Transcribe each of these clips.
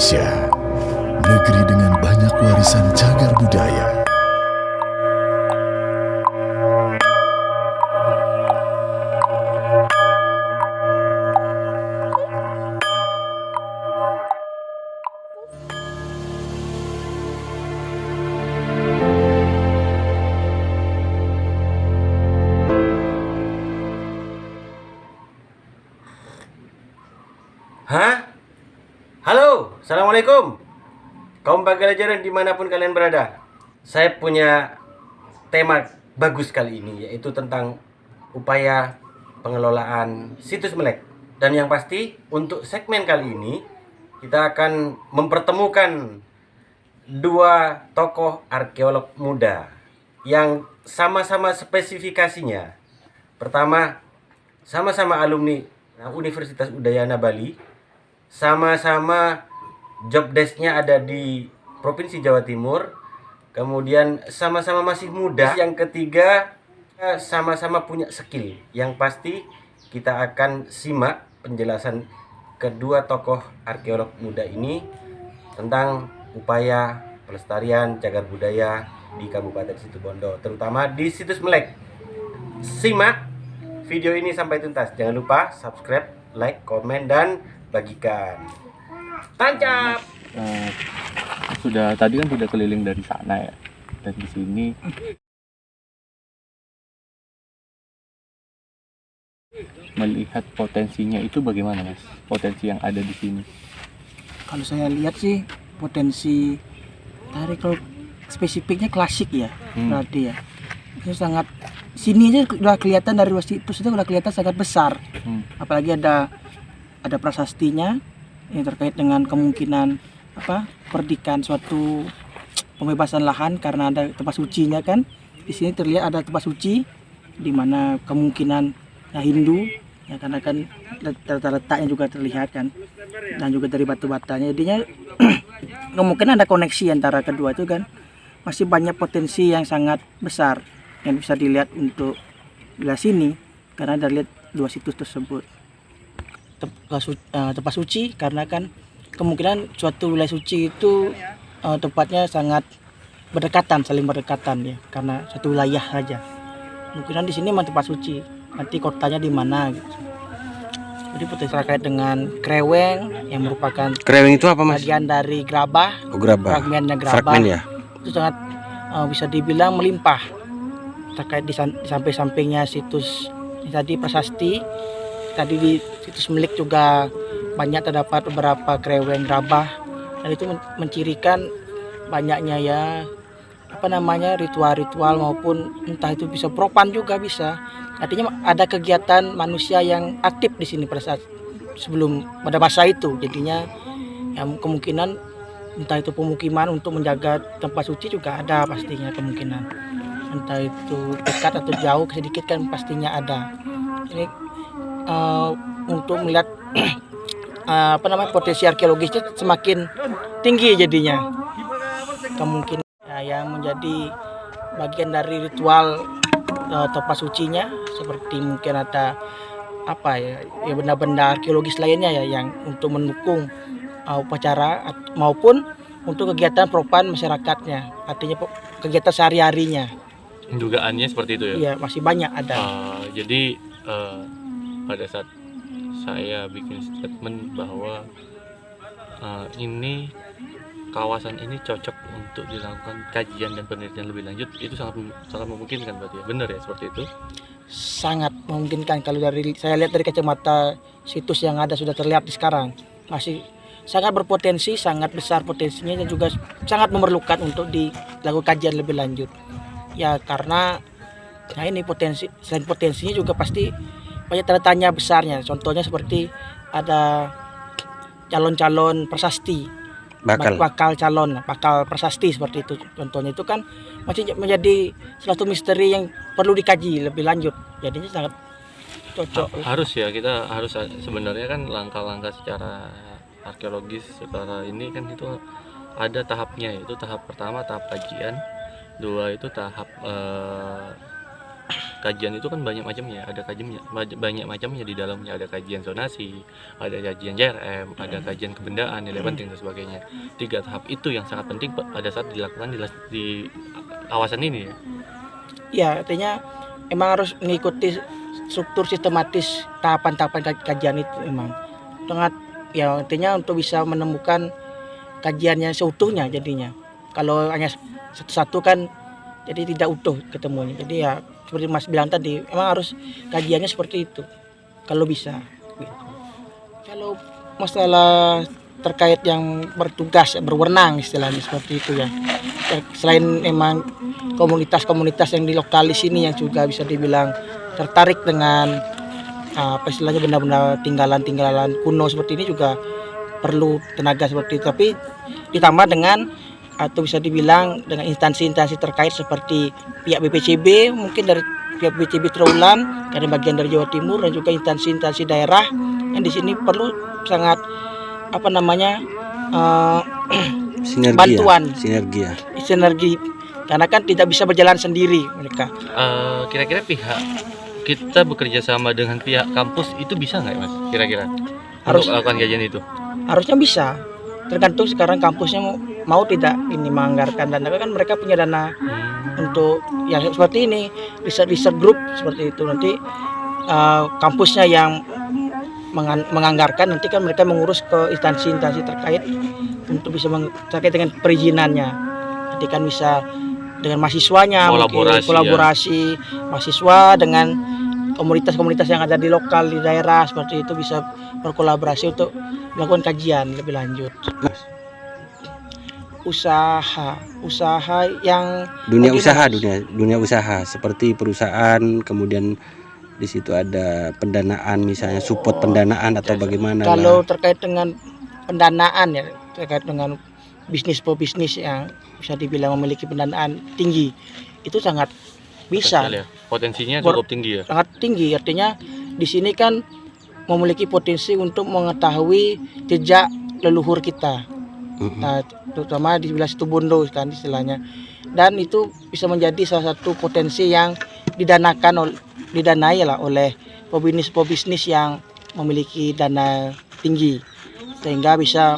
Indonesia, negeri dengan banyak warisan cagar budaya. Hah? Halo, Assalamualaikum kaum pagelajaran dimanapun kalian berada. Saya punya tema bagus kali ini, yaitu tentang upaya pengelolaan situs Melek. Dan yang pasti untuk segmen kali ini kita akan mempertemukan dua tokoh arkeolog muda yang sama-sama spesifikasinya. Pertama, sama-sama alumni Universitas Udayana Bali, sama-sama job desk-nya ada di Provinsi Jawa Timur, kemudian sama-sama masih muda. Yang ketiga, sama-sama punya skill. Yang pasti kita akan simak penjelasan kedua tokoh arkeolog muda ini tentang upaya pelestarian cagar budaya di Kabupaten Situbondo, terutama di situs Melek. Simak video ini sampai tuntas. Jangan lupa subscribe, like, komen, dan bagikan. Tancap. Tadi kan sudah keliling dari sana ya, dan di sini melihat potensinya itu bagaimana, Mas? Potensi yang ada di sini. Kalau saya lihat sih potensi tarik, kalau spesifiknya klasik ya, berarti ya itu sangat, sini aja udah kelihatan dari luar situs itu udah kelihatan sangat besar. Apalagi ada prasastinya yang terkait dengan kemungkinan perdikan suatu pembebasan lahan karena ada tempat sucinya kan. Di sini terlihat ada tempat suci di mana kemungkinan Hindu ya, karena kan letaknya juga terlihat kan, dan juga dari batu-batanya, jadinya kemungkinan ada koneksi antara kedua itu kan. Masih banyak potensi yang sangat besar yang bisa dilihat untuk wilayah sini karena dari lihat dua situs tersebut. Tempat suci karena kan kemungkinan suatu wilayah suci itu tempatnya sangat berdekatan, saling berdekatan ya, karena satu wilayah saja. Kemungkinan di sini memang tempat suci, nanti kotanya di mana gitu. Jadi potensi terkait dengan kreweng yang merupakan Kreweng itu apa, Mas? bagian dari gerabah, fragmennya gerabah. Fragmen ya. Itu sangat bisa dibilang melimpah terkait di samping-sampingnya situs tadi prasasti. Tadi di situs Melek juga banyak terdapat beberapa kreweng gerabah, dan itu mencirikan banyaknya ya ritual-ritual, maupun entah itu bisa propan juga bisa. Artinya ada kegiatan manusia yang aktif di sini pada saat sebelum pada masa itu. Jadinya yang kemungkinan entah itu pemukiman untuk menjaga tempat suci juga ada pastinya kemungkinan. Entah itu dekat atau jauh sedikit kan pastinya ada. Ini untuk melihat potensi arkeologisnya semakin tinggi jadinya. Kemungkinan yang menjadi bagian dari ritual tempat sucinya, seperti mungkin ada benda-benda arkeologis lainnya ya yang untuk mendukung upacara maupun untuk kegiatan propan masyarakatnya, artinya kegiatan sehari-harinya. Dugaannya seperti itu ya? Iya, masih banyak ada. Jadi pada saat saya bikin statement bahwa ini kawasan ini cocok untuk dilakukan kajian dan penelitian lebih lanjut, itu sangat memungkinkan berarti ya? Benar ya seperti itu? Sangat memungkinkan. Kalau saya lihat dari kacamata situs yang ada sudah terlihat di sekarang, masih sangat berpotensi, sangat besar potensinya, dan juga sangat memerlukan untuk dilakukan kajian lebih lanjut ya, karena ini selain potensinya juga pasti banyak tanda tanya besarnya. Contohnya seperti ada calon-calon prasasti, bakal prasasti seperti itu. Contohnya itu kan masih menjadi suatu misteri yang perlu dikaji lebih lanjut. Jadinya sangat cocok. Kita harus sebenarnya kan langkah-langkah secara arkeologis secara ini kan itu ada tahapnya, yaitu tahap pertama tahap kajian, dua itu tahap kajian itu kan banyak macamnya, ada kajiannya banyak macamnya di dalamnya, ada kajian zonasi, ada kajian JRM, ada kajian kebendaan, nilai penting dan sebagainya. 3 tahap itu yang sangat penting pada saat dilakukan di kawasan ini ya. Ya, artinya emang harus mengikuti struktur sistematis tahapan-tahapan kajian itu emang sangat ya, artinya untuk bisa menemukan kajiannya seutuhnya jadinya. Kalau hanya satu-satu kan jadi tidak utuh ketemunya. Jadi ya seperti Mas bilang tadi, emang harus kajiannya seperti itu kalau bisa gitu. Kalau masalah terkait yang bertugas berwenang istilahnya seperti itu ya, selain memang komunitas-komunitas yang di lokal di sini yang juga bisa dibilang tertarik dengan apa istilahnya benda-benda tinggalan kuno seperti ini juga perlu tenaga seperti itu, tapi ditambah dengan atau bisa dibilang dengan instansi-instansi terkait seperti pihak BPCB, mungkin dari pihak BPCB Trowulan karena bagian dari Jawa Timur, dan juga instansi-instansi daerah yang di sini perlu sangat apa namanya sinergi bantuan sinergi karena kan tidak bisa berjalan sendiri mereka. Kira-kira pihak kita bekerja sama dengan pihak kampus itu bisa nggak Mas kira-kira Harus. untuk melakukan kajian itu? Harusnya bisa, tergantung sekarang kampusnya mau tidak ini menganggarkan dana, kan mereka punya dana untuk yang seperti ini, riset group seperti itu. Nanti kampusnya yang menganggarkan, nanti kan mereka mengurus ke instansi-instansi terkait untuk bisa terkait dengan perizinannya. Nanti kan bisa dengan mahasiswanya kolaborasi mahasiswa dengan komunitas-komunitas yang ada di lokal di daerah seperti itu, bisa berkolaborasi untuk melakukan kajian lebih lanjut. Usaha yang dunia usaha seperti perusahaan, kemudian di situ ada pendanaan, misalnya support pendanaan atau bagaimana. Kalau terkait dengan pendanaan ya, terkait dengan bisnis yang bisa dibilang memiliki pendanaan tinggi, itu sangat bisa ya. Potensinya cukup tinggi ya. Sangat tinggi, artinya di sini kan memiliki potensi untuk mengetahui jejak leluhur kita. Nah, terutama di wilayah Situbondo kan istilahnya. Dan itu bisa menjadi salah satu potensi yang didanai lah oleh pebisnis yang memiliki dana tinggi, sehingga bisa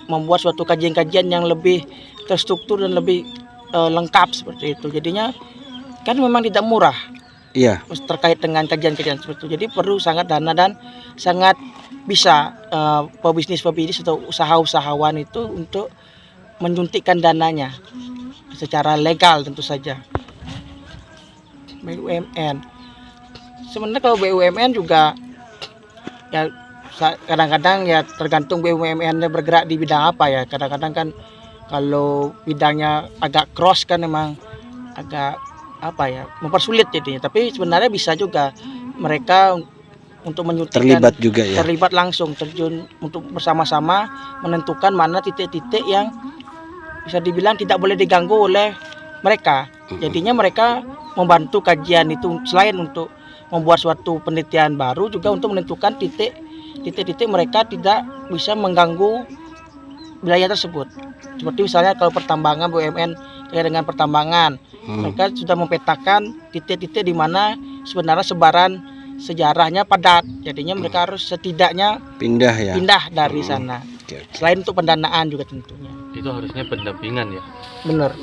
membuat suatu kajian-kajian yang lebih terstruktur dan lebih lengkap seperti itu. Jadinya kan memang tidak murah. Iya. Terkait dengan kajian-kajian seperti itu. Jadi perlu sangat dana dan sangat bisa pebisnis atau usahawan itu untuk menyuntikkan dananya secara legal tentu saja. BUMN. Sebenarnya kalau BUMN juga ya kadang-kadang ya tergantung BUMN-nya bergerak di bidang apa ya. Kadang-kadang kan kalau bidangnya agak cross kan memang agak apa ya, mempersulit jadinya. Tapi sebenarnya bisa juga mereka untuk menyuntikkan, terlibat langsung, terjun untuk bersama-sama menentukan mana titik-titik yang bisa dibilang tidak boleh diganggu oleh mereka. Jadinya mereka membantu kajian itu, selain untuk membuat suatu penelitian baru, juga untuk menentukan titik-titik mereka tidak bisa mengganggu wilayah tersebut. Seperti misalnya kalau pertambangan, BUMN dengan pertambangan, mereka sudah mempetakan titik-titik di mana sebenarnya sebaran sejarahnya padat. Jadinya mereka harus setidaknya pindah dari sana. Selain untuk pendanaan juga tentunya. Itu harusnya pendampingan ya. Benar.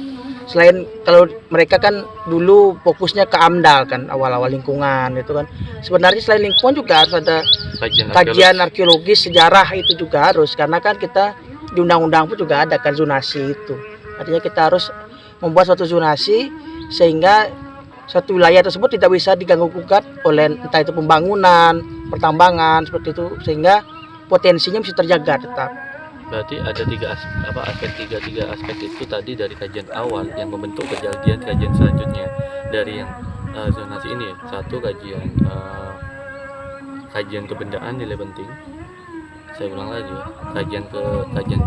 Selain kalau mereka kan dulu fokusnya ke AMDAL kan, awal-awal lingkungan itu kan. Sebenarnya selain lingkungan juga harus ada kajian arkeologis, sejarah itu juga harus, karena kan kita di undang-undang pun juga ada kan zonasi itu. Artinya kita harus membuat suatu zonasi sehingga suatu wilayah tersebut tidak bisa diganggu-gugat oleh entah itu pembangunan, pertambangan seperti itu, sehingga potensinya bisa terjaga tetap. Berarti ada tiga aspek itu tadi dari kajian awal yang membentuk kajian selanjutnya dari yang zonasi ini ya. Satu kajian kebendaan nilai penting. Saya ulang lagi ya, kajian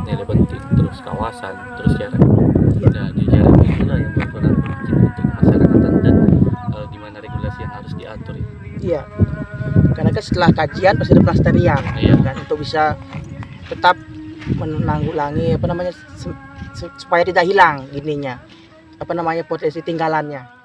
nilai penting, terus kawasan, terus jarak. Nah di jarak itulah yang berperan penting untuk masyarakat dan di mana regulasi yang harus diatur. Iya, karena kan setelah kajian pasti ada pelestarian, kan, untuk bisa tetap menanggulangi supaya tidak hilang potensi tinggalannya.